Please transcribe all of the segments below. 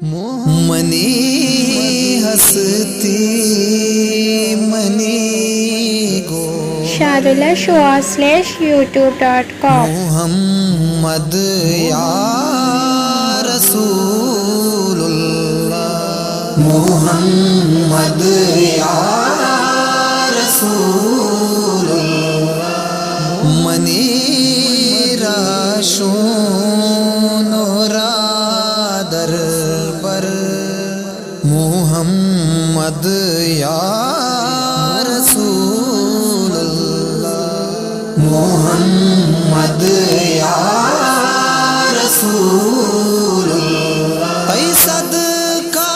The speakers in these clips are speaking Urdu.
منی ہستی منی گو shadula_show/youtube.com محمد یا رسول اللہ محمد یا رسول اللہ منی راشون در بر محمد یا رسول اللہ محمد یا رسول اللہ ای صدقہ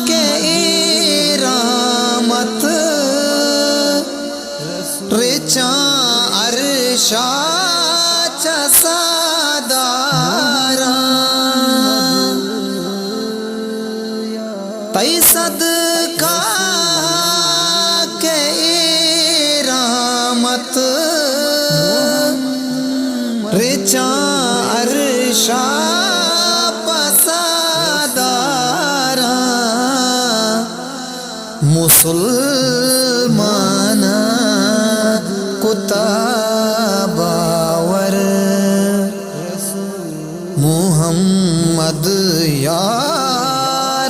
کے رحمت رچاں عرشا تئی صدقہ کے رحمت رچاں عرشا پسادارا مسلمان کتاباور محمد یا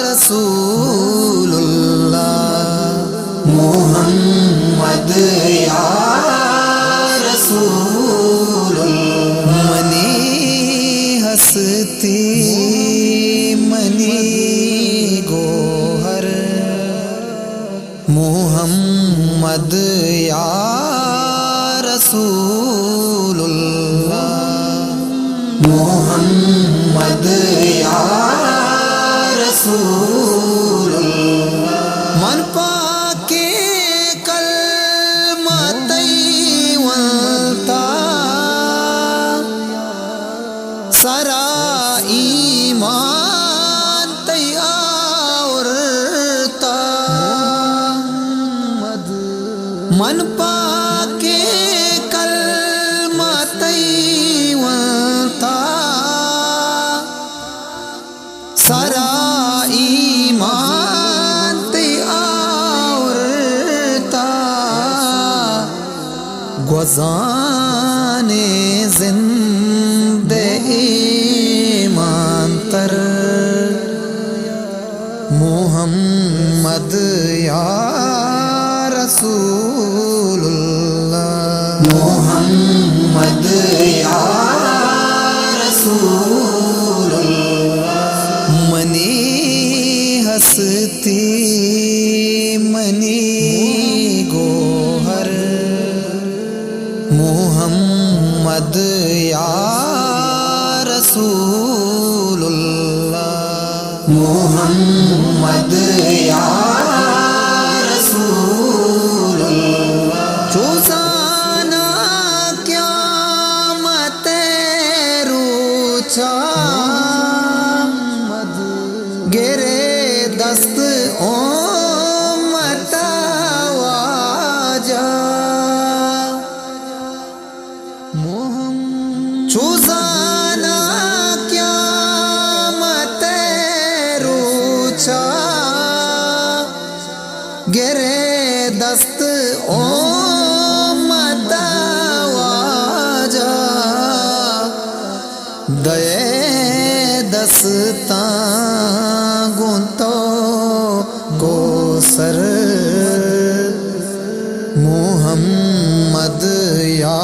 رسول اللہ محمد یا رسول اللہ منی ہستی منی گوہر محمد یا رسول اللہ محمد یا رسول اللہ من پاکے کلمہ تیوانتا سرا ایمان تیاورتا من پاکے کلمہ تیوانتا سرا ایمان تیاورتا گوزانے زندے ایمان تر محمد یا رسول اللہ محمد یا رسول اللہ منی ہستی منی گوہر محمد یا رسول اللہ محمد یا رسول اللہ چوزانا قیامت روچا گرے دست امت واجا چوزانا قیامت روچا گرے دست امت واجا دے دستاں گنتو کو سر محمد یا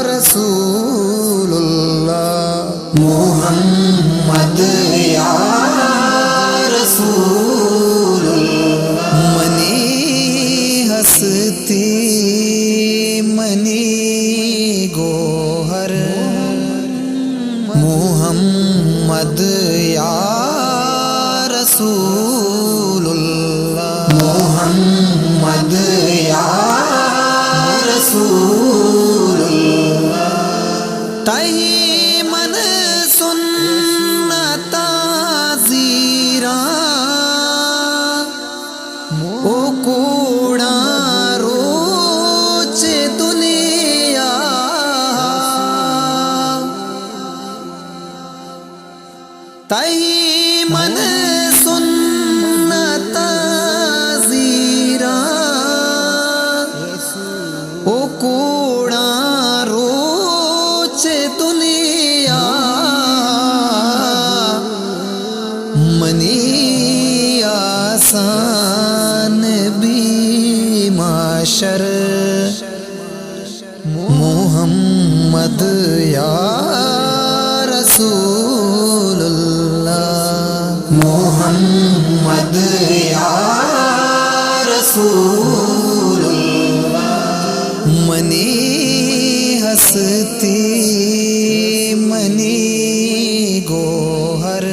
رسول اللہ محمد یا رسول اللہ منی ہستی منی گوہر محمد یا رسول اللہ محمد یا رسول اللہ تہی من سنتا زیران او کوڑا روچ دنیا تہی من سنت زیرا او کوڑا روچ دنیا منی آسان بھی معاشر محمد یا رسول اللہ محمد یا رسول اللہ منی ہستی منی گوہر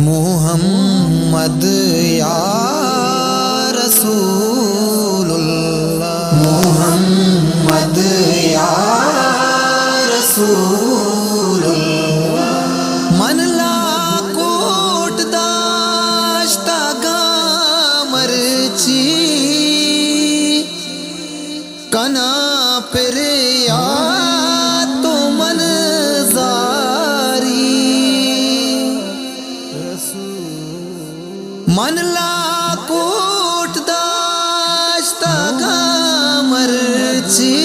محمد یا رسول اللہ محمد یا رسول اللہ من لا کوٹ داشتا گامر چی کنا پر یا تو من زاری من لا کوٹ داشتا گامر چی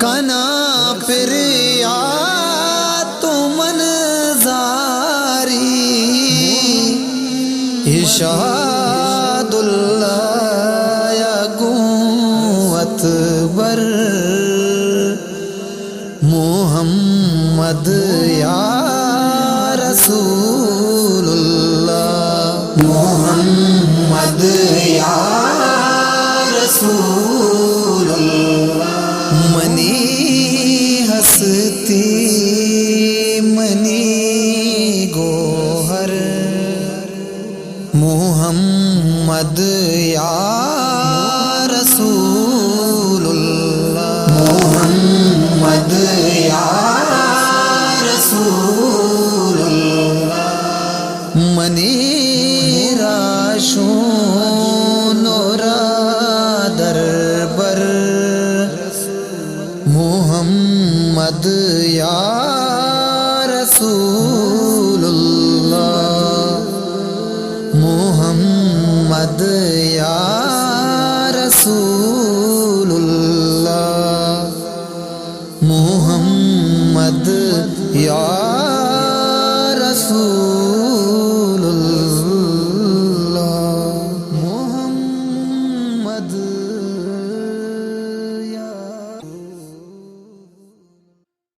کنا پر یا تو من زاری ارشاد اللہ یا قوت بر محمد یا رسول اللہ محمد یا رسول اللہ منی ہستی منی گوہر محمد یا رسول اللہ محمد یا رسول اللہ منی راشون را دربر محمد یا رسول اللہ محمد یا رسول اللہ محمد یا